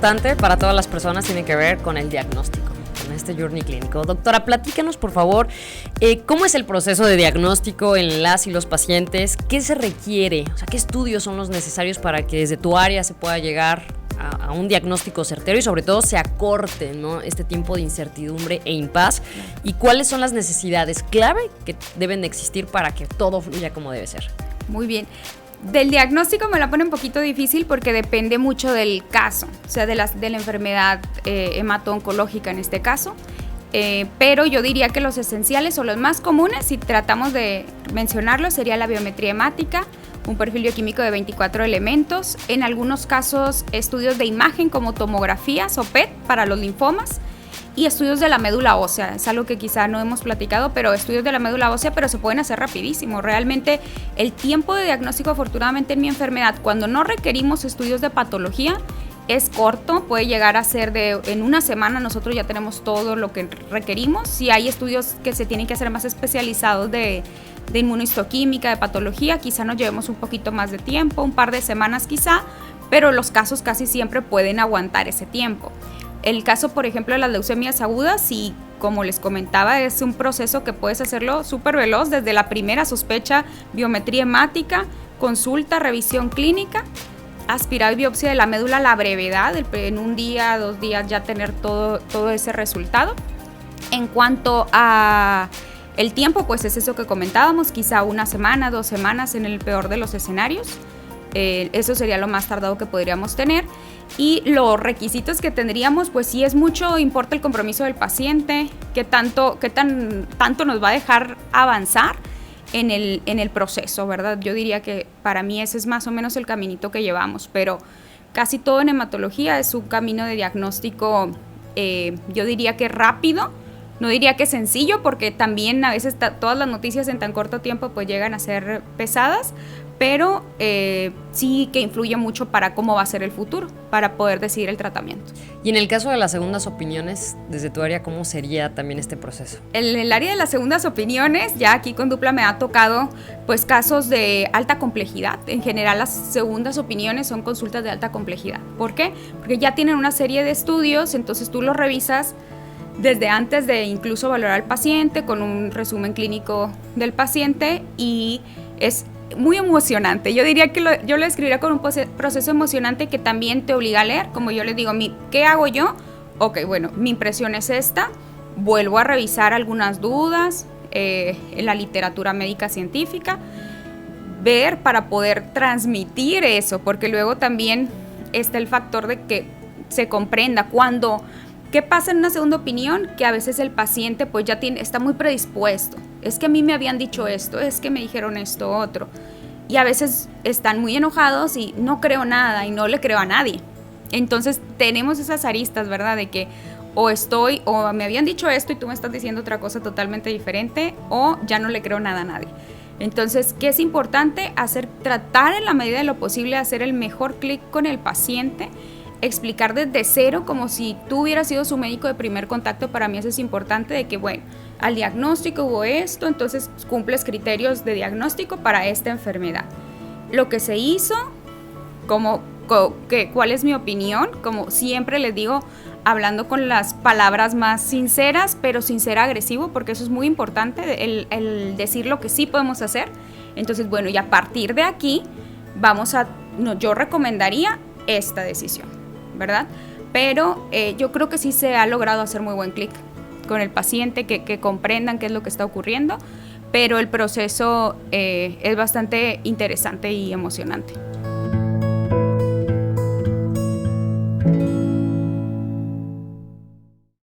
importante para todas las personas tiene que ver con el diagnóstico, con este journey clínico. Doctora, platícanos por favor, ¿cómo es el proceso de diagnóstico en las y los pacientes? ¿Qué se requiere? O sea, ¿qué estudios son los necesarios para que desde tu área se pueda llegar a un diagnóstico certero y sobre todo se acorte, ¿no?, este tiempo de incertidumbre e impas? ¿Y cuáles son las necesidades clave que deben de existir para que todo fluya como debe ser? Muy bien. Del diagnóstico me la pone un poquito difícil porque depende mucho del caso, o sea, de la enfermedad hemato-oncológica en este caso. Pero yo diría que los esenciales o los más comunes, si tratamos de mencionarlos, sería la biometría hemática, un perfil bioquímico de 24 elementos, en algunos casos estudios de imagen como tomografías o PET para los linfomas, y estudios de la médula ósea. Es algo que quizá no hemos platicado, pero estudios de la médula ósea, pero se pueden hacer rapidísimo. Realmente el tiempo de diagnóstico, afortunadamente en mi enfermedad, cuando no requerimos estudios de patología, es corto, puede llegar a ser en una semana nosotros ya tenemos todo lo que requerimos. Si hay estudios que se tienen que hacer más especializados de inmunohistoquímica, de patología, quizá nos llevemos un poquito más de tiempo, un par de semanas quizá, pero los casos casi siempre pueden aguantar ese tiempo. El caso, por ejemplo, de las leucemias agudas, sí, como les comentaba, es un proceso que puedes hacerlo súper veloz, desde la primera sospecha, biometría hemática, consulta, revisión clínica, aspirar biopsia de la médula a la brevedad, en un día, 2 días ya tener todo ese resultado. En cuanto a el tiempo, pues es eso que comentábamos, quizá 1 semana, 2 semanas en el peor de los escenarios. Eso sería lo más tardado que podríamos tener. Y los requisitos que tendríamos, pues sí es mucho, importa el compromiso del paciente, qué tanto nos va a dejar avanzar en el proceso, ¿verdad? Yo diría que para mí ese es más o menos el caminito que llevamos, pero casi todo en hematología es un camino de diagnóstico, yo diría que rápido, no diría que sencillo, porque también a veces todas las noticias en tan corto tiempo pues llegan a ser pesadas, pero sí que influye mucho para cómo va a ser el futuro, para poder decidir el tratamiento. Y en el caso de las segundas opiniones, desde tu área, ¿cómo sería también este proceso? En el área de las segundas opiniones, ya aquí con Dupla me ha tocado pues casos de alta complejidad. En general las segundas opiniones son consultas de alta complejidad. ¿Por qué? Porque ya tienen una serie de estudios, entonces tú los revisas desde antes de incluso valorar al paciente, con un resumen clínico del paciente, y es muy emocionante. Yo diría que yo lo escribiría con un proceso emocionante que también te obliga a leer. Como yo les digo, ¿qué hago yo? Ok, bueno, mi impresión es esta. Vuelvo a revisar algunas dudas en la literatura médica científica, ver para poder transmitir eso, porque luego también está el factor de que se comprenda ¿qué pasa en una segunda opinión? Que a veces el paciente pues ya está muy predispuesto. Es que a mí me habían dicho esto, es que me dijeron esto otro. Y a veces están muy enojados y no creo nada y no le creo a nadie. Entonces tenemos esas aristas, ¿verdad? De que o me habían dicho esto y tú me estás diciendo otra cosa totalmente diferente, o ya no le creo nada a nadie. Entonces, ¿qué es importante? Tratar en la medida de lo posible hacer el mejor clic con el paciente, explicar desde cero como si tú hubieras sido su médico de primer contacto. Para mí eso es importante, de que bueno, al diagnóstico hubo esto, entonces cumples criterios de diagnóstico para esta enfermedad. Lo que se hizo, cuál es mi opinión, como siempre les digo, hablando con las palabras más sinceras, pero sin ser agresivo, porque eso es muy importante, el decir lo que sí podemos hacer. Entonces, bueno, y a partir de aquí yo recomendaría esta decisión, ¿verdad? Pero yo creo que sí se ha logrado hacer muy buen clic con el paciente, que comprendan qué es lo que está ocurriendo, pero el proceso es bastante interesante y emocionante.